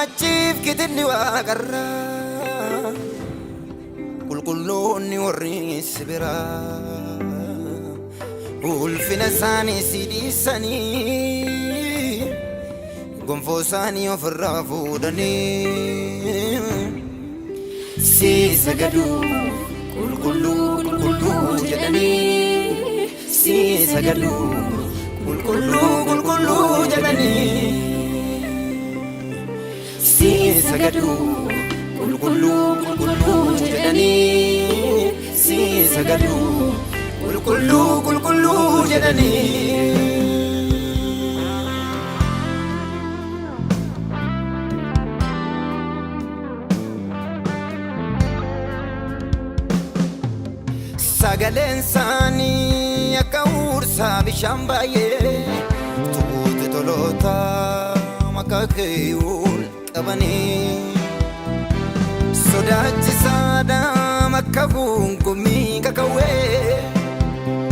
Achiif kitni waaqarra qulqulloonni warri sibira ulfina isaanii sidhiisanii gonfoo isaanii ofirraa fuudhanii si sagadu qulqulluu qulqulluu jedhanii si sagadu qulqulluu qulqulluu jedhanii si sagadu qulqulluu qulqulluu jedhanii si sagadu qulqulluu qulqulluu jedhanii Sagaleen isaanii akka ursaa bishaan baay'ee tuuti toloota maqaa keeyuun qabanii sodaachisaadha makka gungummii kakawwee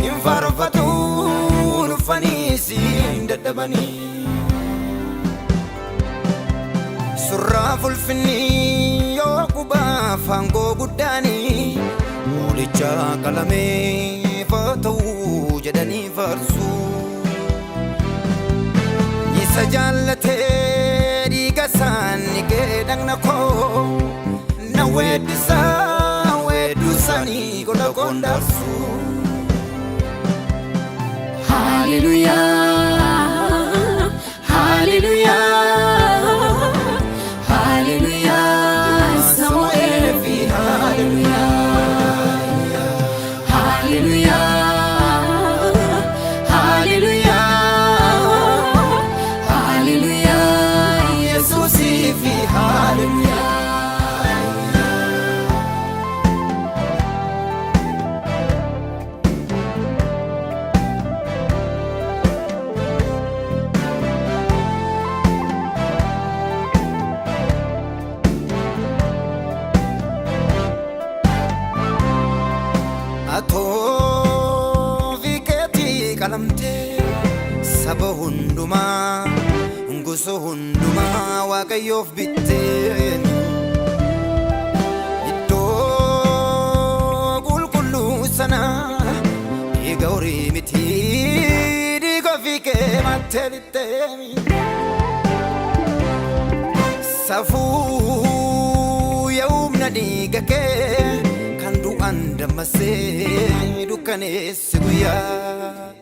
hin faarfatuun uffanii siin dadhabanii surraa fulfinni yoo qubaa faangoo guddaanii Ulicha kalame fatau jedhanii farsu Isa jaallate dhiiga isaanii keedhagna koo na weeddisa weedduu isaanii godha qoondarsu Hallelujah Hallelujah Hallelujah Samuel fi Hallelujah Kalamte saba hunduma nguso hunduma waaqayyoof bitteen iddoo qulqulluu sana dhiiga horii miti dhiiga ofii kee mattee bitteemi safuu yaa'umna dhiiga kee kan du'an dammasee dukkaneessi guyyaa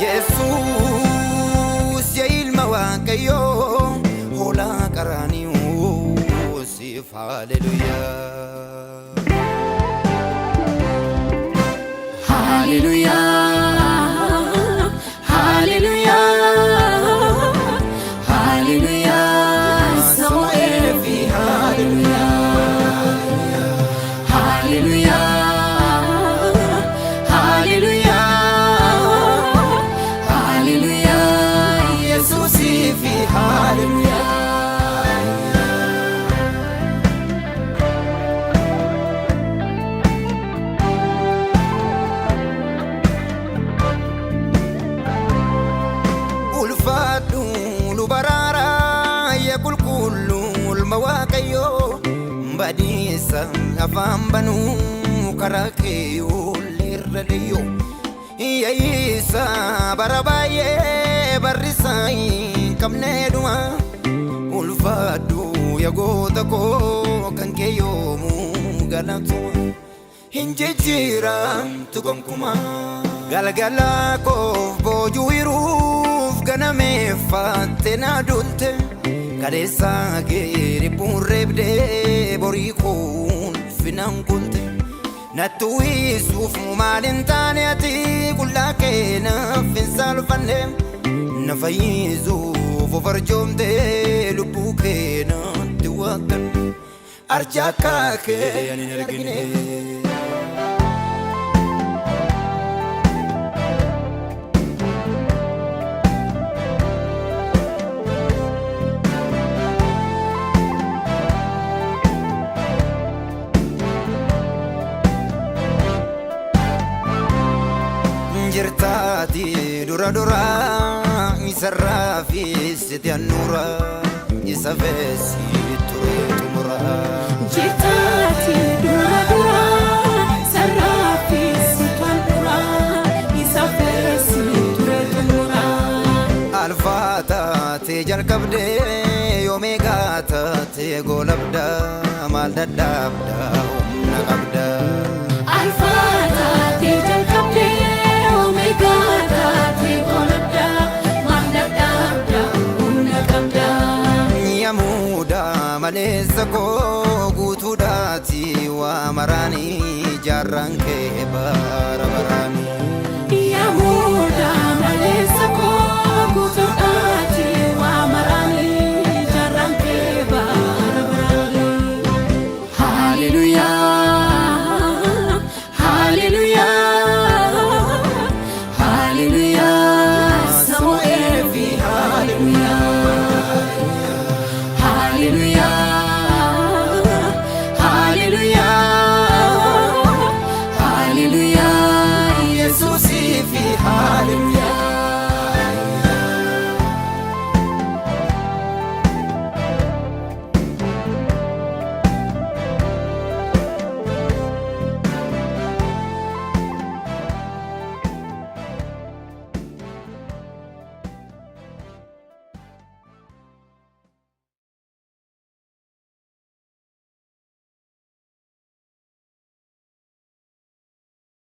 Jesus ya ilma waaqayyo hola qaraniu sif hallelujah hallelujah hallelujah hallelujah Samuel fi hallelujah hallelujah Badisa afambanu karake ulirradeyo Isa barabaye barisai kamneduma ulfadu yagoda ko kankeyo mugalatu hinjejira tugonkuma galgala ko bojuiruf ganame fatena dulte Kadesa geri purrebde borikun finankulte Natui sufu malintane ati kullake na finsal fanem Nafayizu fofarjomde lupuke na tiwakan Arjaka ke aninargine jirtaati dura dura isarraa fi siti annura isa feesi ture tumura jirtaati dura dura isarraa fi siti annura isa feesi ture tumura alfaata te jalqabde yoomeegaata te golabda maal dadhabda humna qabda alfaata te jalqabde yoomeegaata te golabda maal dadhabda humna qabda yamuda maleessa koo guutuudhaati waa maraanii jaarran kee